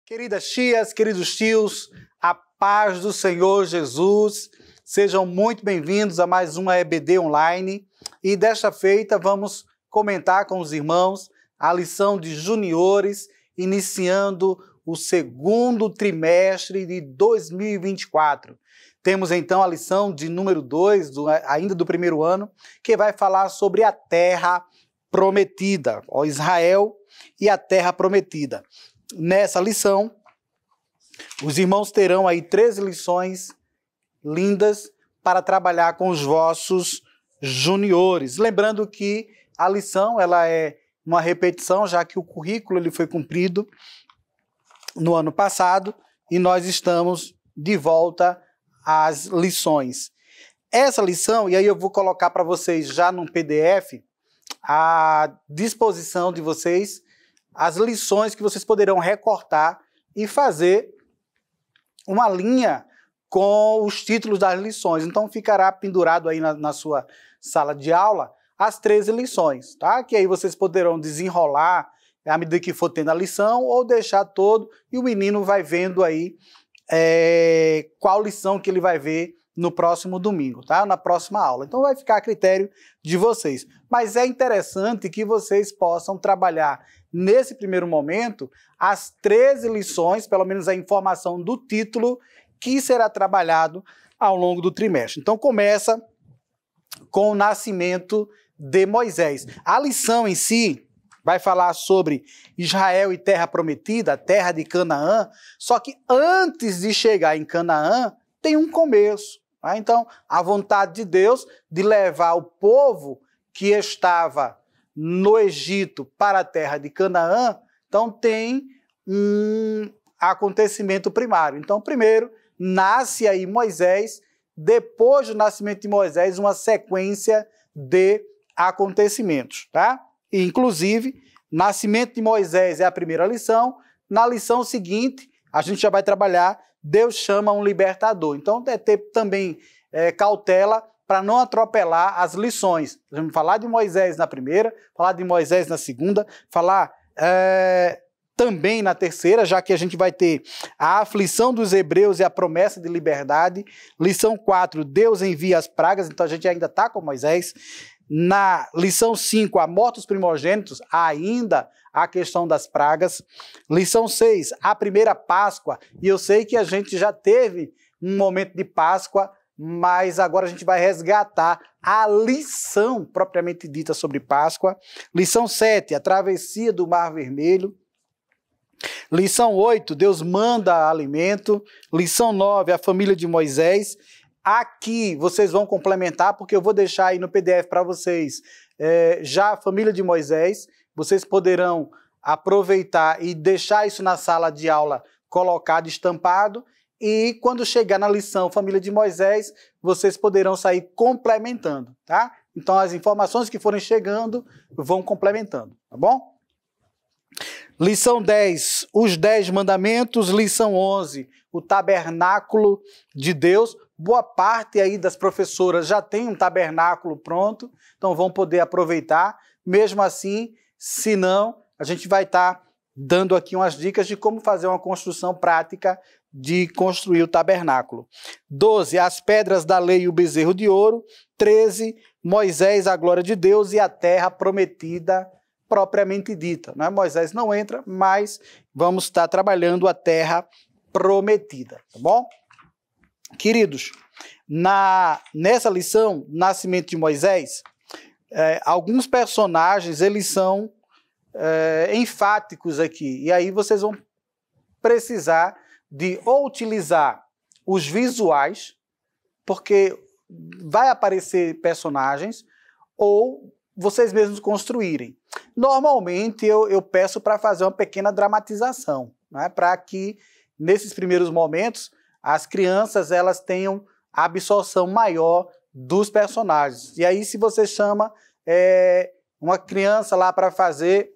Queridas tias, queridos tios, a paz do Senhor Jesus, sejam muito bem-vindos a mais uma EBD Online e desta feita vamos comentar com os irmãos a lição de juniores, iniciando o segundo trimestre de 2024. Temos então a lição de número 2, ainda do primeiro ano, que vai falar sobre a terra prometida, ó Israel e a terra prometida. Nessa lição, os irmãos terão aí 13 lições lindas para trabalhar com os vossos juniores. Lembrando que a lição ela é uma repetição, já que o currículo ele foi cumprido no ano passado e nós estamos de volta às lições. Essa lição, e aí eu vou colocar para vocês já no PDF, à disposição de vocês, as lições que vocês poderão recortar e fazer uma linha com os títulos das lições. Então ficará pendurado aí na sua sala de aula as 13 lições, tá? Que aí vocês poderão desenrolar à medida que for tendo a lição ou deixar todo e o menino vai vendo aí qual lição que ele vai ver no próximo domingo, tá? Na próxima aula. Então vai ficar a critério de vocês. Mas é interessante que vocês possam trabalhar nesse primeiro momento as 13 lições, pelo menos a informação do título, que será trabalhado ao longo do trimestre. Então começa com o nascimento de Moisés. A lição em si vai falar sobre Israel e terra prometida, a terra de Canaã, só que antes de chegar em Canaã, tem um começo. Tá? Então, a vontade de Deus de levar o povo que estava no Egito para a terra de Canaã, então tem um acontecimento primário. Então, primeiro, nasce aí Moisés, depois do nascimento de Moisés, uma sequência de acontecimentos, tá? E, inclusive, nascimento de Moisés é a primeira lição. Na lição seguinte, a gente já vai trabalhar, Deus chama um libertador. Então, é ter também cautela para não atropelar as lições. Vamos falar de Moisés na primeira, falar de Moisés na segunda, falar também na terceira, já que a gente vai ter a aflição dos hebreus e a promessa de liberdade. Lição 4, Deus envia as pragas, então a gente ainda está com Moisés. Na lição 5, a morte dos primogênitos, ainda a questão das pragas. Lição 6, a primeira Páscoa, e eu sei que a gente já teve um momento de Páscoa, mas agora a gente vai resgatar a lição propriamente dita sobre Páscoa. Lição 7, a travessia do Mar Vermelho. Lição 8, Deus manda alimento. Lição 9, a família de Moisés. Aqui vocês vão complementar, porque eu vou deixar aí no PDF para vocês já a família de Moisés. Vocês poderão aproveitar e deixar isso na sala de aula colocado, estampado. E quando chegar na lição família de Moisés, vocês poderão sair complementando, tá? Então as informações que forem chegando vão complementando, tá bom? Lição 10, os 10 mandamentos. Lição 11, o tabernáculo de Deus. Boa parte aí das professoras já tem um tabernáculo pronto, então vão poder aproveitar. Mesmo assim, se não, a gente vai estar dando aqui umas dicas de como fazer uma construção prática de construir o tabernáculo. 12, as pedras da lei e o bezerro de ouro. 13, Moisés, a glória de Deus e a terra prometida propriamente dita. Né? Moisés não entra, mas vamos estar trabalhando a terra prometida, tá bom? Queridos, nessa lição, Nascimento de Moisés, alguns personagens, eles são enfáticos aqui, e aí vocês vão precisar de ou utilizar os visuais, porque vai aparecer personagens, ou vocês mesmos construírem. Normalmente eu peço para fazer uma pequena dramatização, né, para que nesses primeiros momentos as crianças elas tenham a absorção maior dos personagens. E aí se você chama uma criança lá para fazer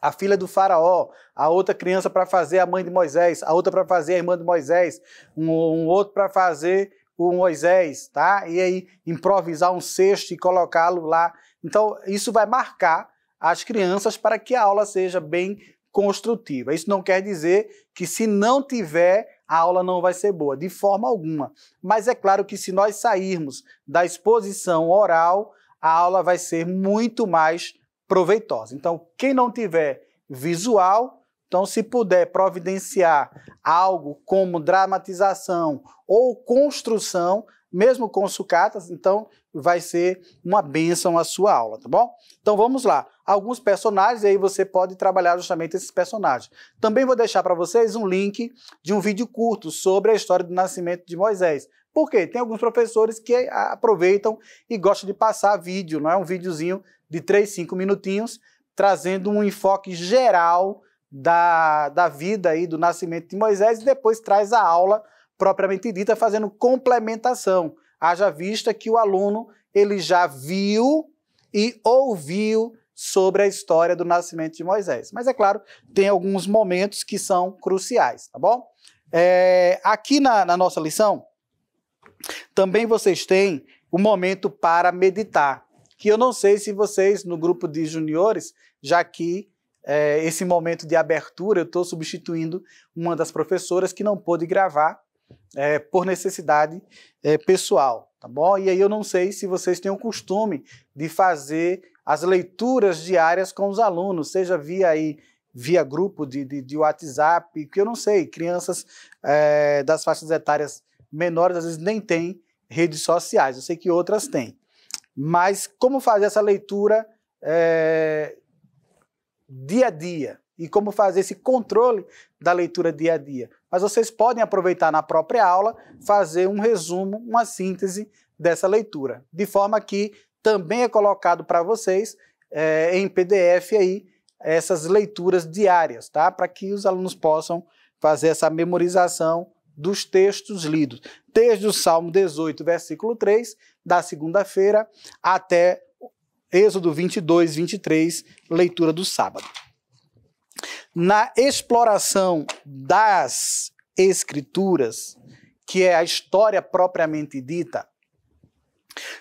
a filha do faraó, a outra criança para fazer a mãe de Moisés, a outra para fazer a irmã de Moisés, um outro para fazer o Moisés, tá? E aí improvisar um cesto e colocá-lo lá. Então isso vai marcar as crianças para que a aula seja bem construtiva. Isso não quer dizer que se não tiver, a aula não vai ser boa, de forma alguma. Mas é claro que se nós sairmos da exposição oral, a aula vai ser muito mais proveitosa. Então, quem não tiver visual, então se puder providenciar algo como dramatização ou construção, mesmo com sucatas, então vai ser uma bênção a sua aula, tá bom? Então vamos lá. Alguns personagens, aí você pode trabalhar justamente esses personagens. Também vou deixar para vocês um link de um vídeo curto sobre a história do nascimento de Moisés. Por quê? Tem alguns professores que aproveitam e gostam de passar vídeo, não é? Um videozinho de 3, 5 minutinhos, trazendo um enfoque geral da vida aí, do nascimento de Moisés, e depois traz a aula propriamente dita, fazendo complementação. Haja vista que o aluno ele já viu e ouviu sobre a história do nascimento de Moisés. Mas é claro, tem alguns momentos que são cruciais, tá bom? Aqui na nossa lição, também vocês têm o momento para meditar, que eu não sei se vocês, no grupo de juniores, já que esse momento de abertura, eu estou substituindo uma das professoras que não pôde gravar, por necessidade pessoal, tá bom? E aí eu não sei se vocês têm o costume de fazer as leituras diárias com os alunos, seja via grupo de WhatsApp, que eu não sei, crianças das faixas etárias menores às vezes nem têm redes sociais, eu sei que outras têm. Mas como fazer essa leitura dia a dia? E como fazer esse controle da leitura dia a dia. Mas vocês podem aproveitar na própria aula, fazer um resumo, uma síntese dessa leitura. De forma que também é colocado para vocês em PDF aí, essas leituras diárias, tá? Para que os alunos possam fazer essa memorização dos textos lidos. Desde o Salmo 18, versículo 3, da segunda-feira, até Êxodo 22, 23, leitura do sábado. Na exploração das Escrituras, que é a história propriamente dita,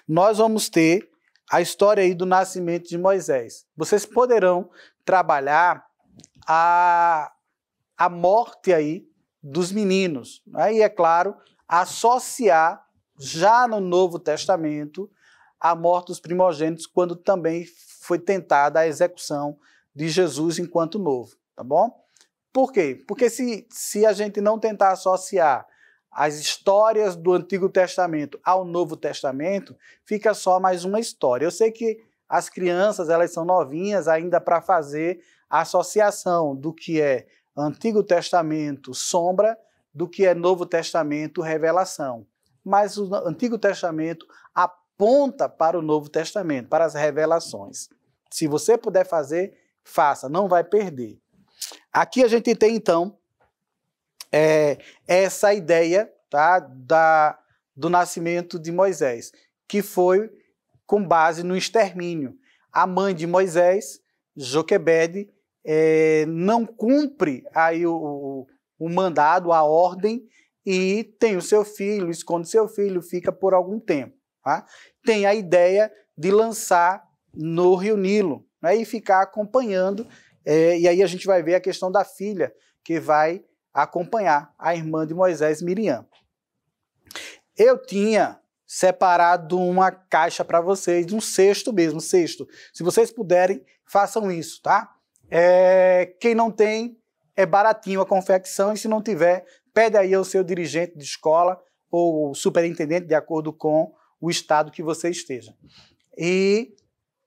nós vamos ter a história aí do nascimento de Moisés. Vocês poderão trabalhar a morte aí dos meninos, né? E é claro, associar já no Novo Testamento a morte dos primogênitos, quando também foi tentada a execução de Jesus enquanto novo. Tá bom? Por quê? Porque se a gente não tentar associar as histórias do Antigo Testamento ao Novo Testamento, fica só mais uma história. Eu sei que as crianças, elas são novinhas ainda para fazer a associação do que é Antigo Testamento, sombra, do que é Novo Testamento, revelação. Mas o Antigo Testamento aponta para o Novo Testamento, para as revelações. Se você puder fazer, faça, não vai perder. Aqui a gente tem, então, essa ideia, tá, do nascimento de Moisés, que foi com base no extermínio. A mãe de Moisés, Joquebede, não cumpre aí o mandado, a ordem, e tem o seu filho, esconde seu filho, fica por algum tempo. Tá? Tem a ideia de lançar no Rio Nilo, né, e ficar acompanhando. E aí a gente vai ver a questão da filha, que vai acompanhar a irmã de Moisés, Miriam. Eu tinha separado uma caixa para vocês, um cesto mesmo, cesto. Se vocês puderem, façam isso, tá? Quem não tem, é baratinho a confecção, e se não tiver, pede aí ao seu dirigente de escola ou superintendente, de acordo com o estado que você esteja. E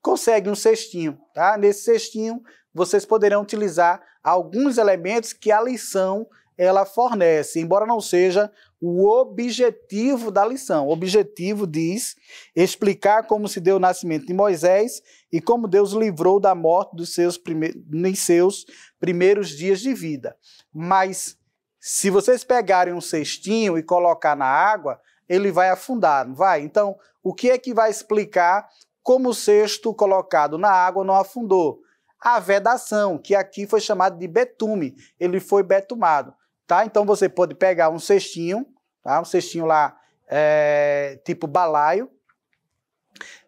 consegue um cestinho, tá? Nesse cestinho, vocês poderão utilizar alguns elementos que a lição ela fornece, embora não seja o objetivo da lição. O objetivo diz explicar como se deu o nascimento de Moisés e como Deus livrou da morte dos seus primeiros dias de vida. Mas se vocês pegarem um cestinho e colocar na água, ele vai afundar, não vai? Então, o que é que vai explicar como o cesto colocado na água não afundou? A vedação, que aqui foi chamado de betume, ele foi betumado. Tá? Então você pode pegar um cestinho, tá? Um cestinho lá tipo balaio,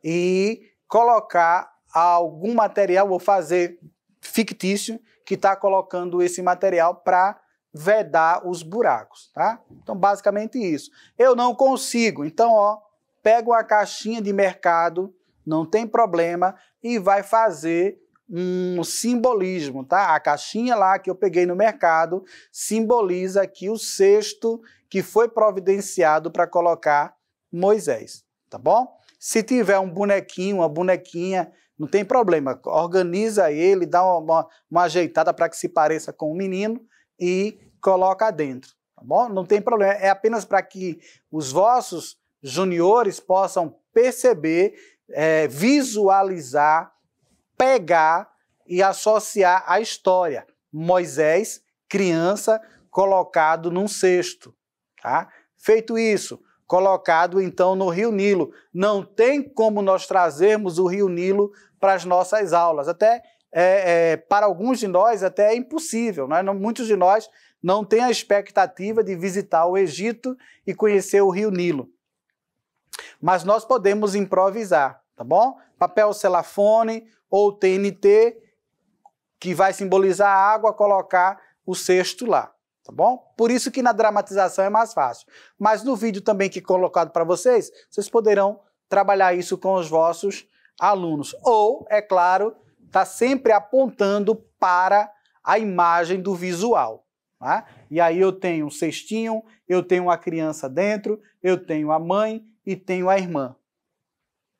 e colocar algum material, vou fazer fictício, que está colocando esse material para vedar os buracos, tá? Então, basicamente isso. Eu não consigo, então, ó, pega uma caixinha de mercado, não tem problema, e vai fazer um simbolismo, tá? A caixinha lá que eu peguei no mercado simboliza aqui o cesto que foi providenciado para colocar Moisés, tá bom? Se tiver um bonequinho, uma bonequinha, não tem problema, organiza ele, dá uma ajeitada para que se pareça com o menino e coloca dentro, tá bom? Não tem problema, é apenas para que os vossos juniores possam perceber, visualizar, pegar e associar a história. Moisés, criança, colocado num cesto, tá? Feito isso, colocado então no Rio Nilo. Não tem como nós trazermos o Rio Nilo para as nossas aulas. Até para alguns de nós até é impossível, né? Muitos de nós não têm a expectativa de visitar o Egito e conhecer o Rio Nilo. Mas nós podemos improvisar, tá bom? Papel celofane ou TNT, que vai simbolizar a água, colocar o cesto lá, tá bom? Por isso que na dramatização é mais fácil. Mas no vídeo também que é colocado para vocês, vocês poderão trabalhar isso com os vossos alunos. Ou, é claro, tá sempre apontando para a imagem do visual. Tá? E aí eu tenho um cestinho, eu tenho uma criança dentro, eu tenho a mãe e tenho a irmã.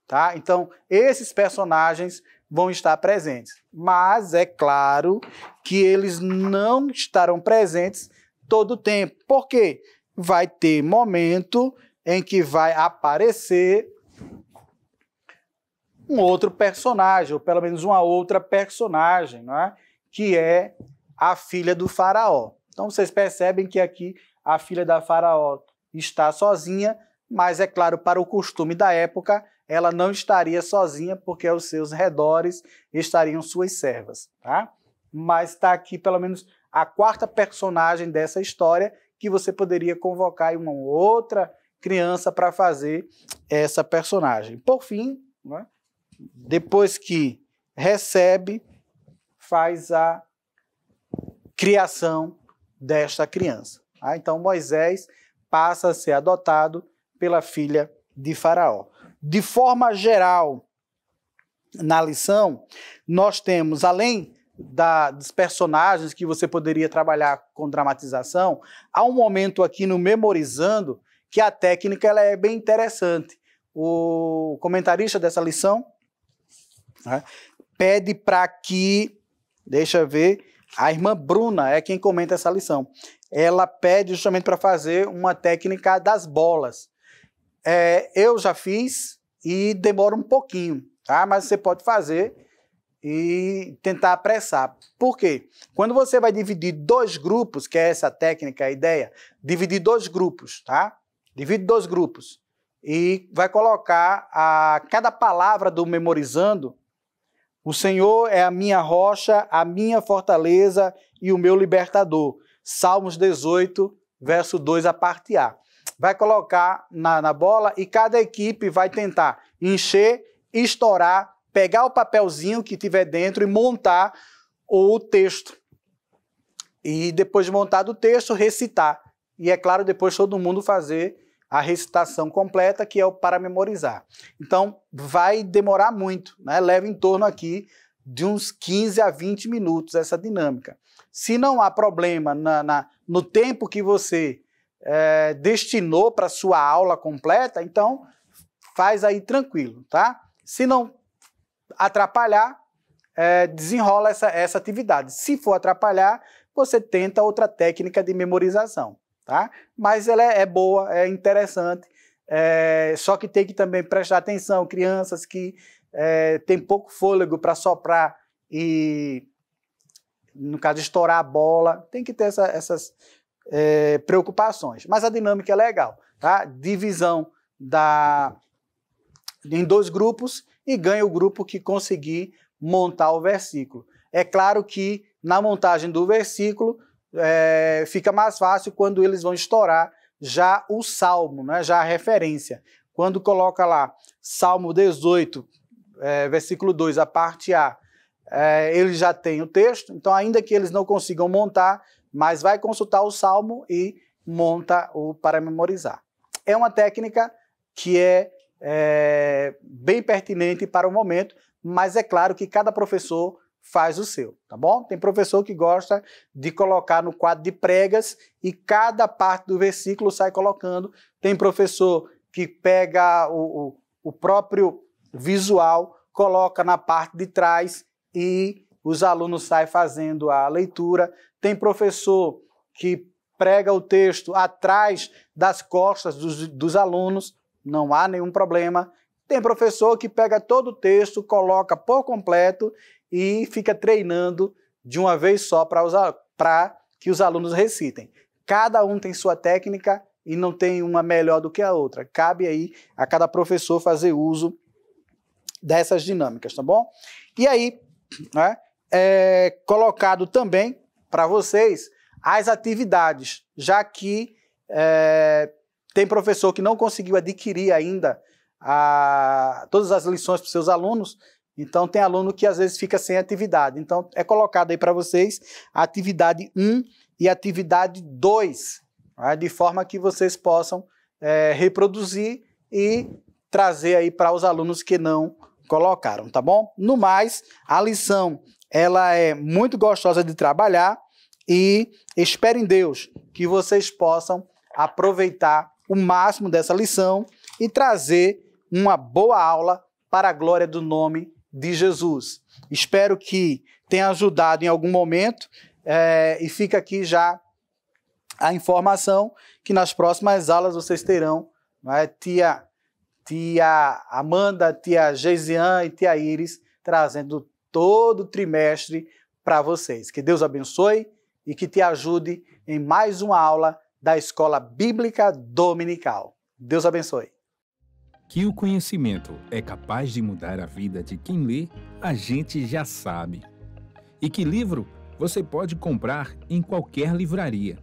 Tá? Então, esses personagens vão estar presentes. Mas é claro que eles não estarão presentes todo o tempo. Por quê? Vai ter momento em que vai aparecer um outro personagem, ou pelo menos uma outra personagem, não é? Que é a filha do faraó. Então vocês percebem que aqui a filha da faraó está sozinha, mas é claro, para o costume da época, ela não estaria sozinha, porque aos seus redores estariam suas servas, tá? Mas está aqui pelo menos a quarta personagem dessa história, que você poderia convocar uma outra criança para fazer essa personagem. Por fim, né, depois que recebe, faz a criação desta criança. Tá? Então Moisés passa a ser adotado pela filha de Faraó. De forma geral, na lição, nós temos, além dos personagens que você poderia trabalhar com dramatização, há um momento aqui no Memorizando que a técnica ela é bem interessante. O comentarista dessa lição, né, pede para que, deixa eu ver, a irmã Bruna é quem comenta essa lição. Ela pede justamente para fazer uma técnica das bolas. Eu já fiz e demora um pouquinho, tá? Mas você pode fazer e tentar apressar. Por quê? Quando você vai dividir dois grupos, que é essa técnica, a ideia, dividir dois grupos, tá? Divide dois grupos e vai colocar cada palavra do Memorizando. O Senhor é a minha rocha, a minha fortaleza e o meu libertador. Salmos 18, verso 2, a parte A. Vai colocar na bola e cada equipe vai tentar encher, estourar, pegar o papelzinho que tiver dentro e montar o texto. E depois de montado o texto, recitar. E é claro, depois todo mundo fazer a recitação completa, que é o para memorizar. Então, vai demorar muito, né? Leva em torno aqui de uns 15 a 20 minutos essa dinâmica. Se não há problema no tempo que você destinou para a sua aula completa, então faz aí tranquilo, tá? Se não atrapalhar, desenrola essa atividade. Se for atrapalhar, você tenta outra técnica de memorização. Tá? Mas ela é boa, é interessante, só que tem que também prestar atenção, crianças que têm pouco fôlego para soprar e, no caso, estourar a bola, tem que ter essas preocupações. Mas a dinâmica é legal, tá? Divisão em dois grupos e ganha o grupo que conseguir montar o versículo. É claro que na montagem do versículo fica mais fácil quando eles vão estourar já o salmo, né? Já a referência. Quando coloca lá Salmo 18, versículo 2, a parte A, eles já têm o texto, então ainda que eles não consigam montar, mas vai consultar o Salmo e monta para memorizar. É uma técnica que é bem pertinente para o momento, mas é claro que cada professor faz o seu, tá bom? Tem professor que gosta de colocar no quadro de pregas e cada parte do versículo sai colocando. Tem professor que pega o próprio visual, coloca na parte de trás e os alunos saem fazendo a leitura. Tem professor que prega o texto atrás das costas dos alunos, não há nenhum problema. Tem professor que pega todo o texto, coloca por completo e fica treinando de uma vez só para que os alunos recitem. Cada um tem sua técnica e não tem uma melhor do que a outra. Cabe aí a cada professor fazer uso dessas dinâmicas, tá bom? E aí, né, colocado também para vocês as atividades, já que tem professor que não conseguiu adquirir ainda todas as lições para os seus alunos, então tem aluno que às vezes fica sem atividade. Então é colocado aí para vocês a atividade 1 e a atividade 2, né, de forma que vocês possam reproduzir e trazer aí para os alunos que não colocaram, tá bom? No mais, a lição ela é muito gostosa de trabalhar e espero em Deus que vocês possam aproveitar o máximo dessa lição e trazer uma boa aula para a glória do nome de Jesus. Espero que tenha ajudado em algum momento e fica aqui já a informação que nas próximas aulas vocês terão, né, tia Amanda, tia Geisiane e tia Iris trazendo todo o trimestre para vocês. Que Deus abençoe e que te ajude em mais uma aula da Escola Bíblica Dominical. Deus abençoe. Que o conhecimento é capaz de mudar a vida de quem lê, a gente já sabe. E que livro você pode comprar em qualquer livraria.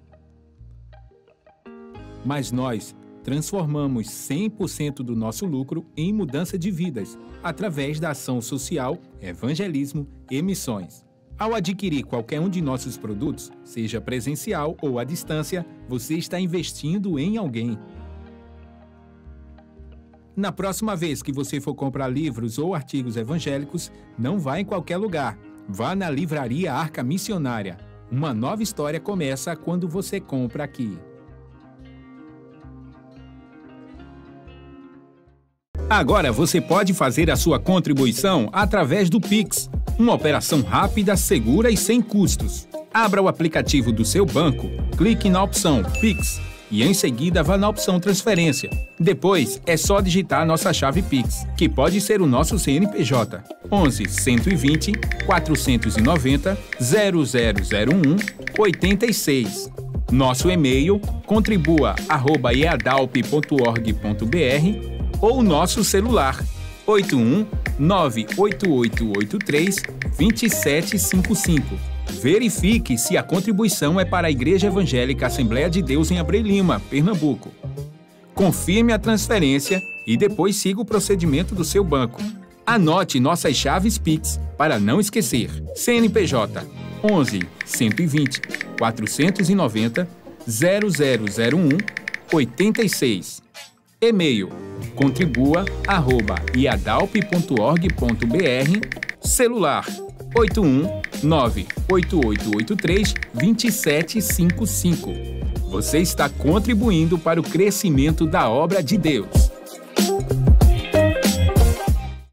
Mas nós transformamos 100% do nosso lucro em mudança de vidas, através da ação social, evangelismo e missões. Ao adquirir qualquer um de nossos produtos, seja presencial ou à distância, você está investindo em alguém. Na próxima vez que você for comprar livros ou artigos evangélicos, não vá em qualquer lugar. Vá na Livraria Arca Missionária. Uma nova história começa quando você compra aqui. Agora você pode fazer a sua contribuição através do Pix, uma operação rápida, segura e sem custos. Abra o aplicativo do seu banco, clique na opção Pix e em seguida vá na opção Transferência. Depois é só digitar nossa chave Pix, que pode ser o nosso CNPJ 11 120 490 0001 86. Nosso e-mail contribua@eadalp.org.br ou nosso celular 81 98883 2755. Verifique se a contribuição é para a Igreja Evangélica Assembleia de Deus em Abreu Lima, Pernambuco. Confirme a transferência e depois siga o procedimento do seu banco. Anote nossas chaves Pix para não esquecer. CNPJ 11 120 490 0001 86. E-mail contribua@iadalp.org.br. Celular 81 98883 2755. Você está contribuindo para o crescimento da obra de Deus.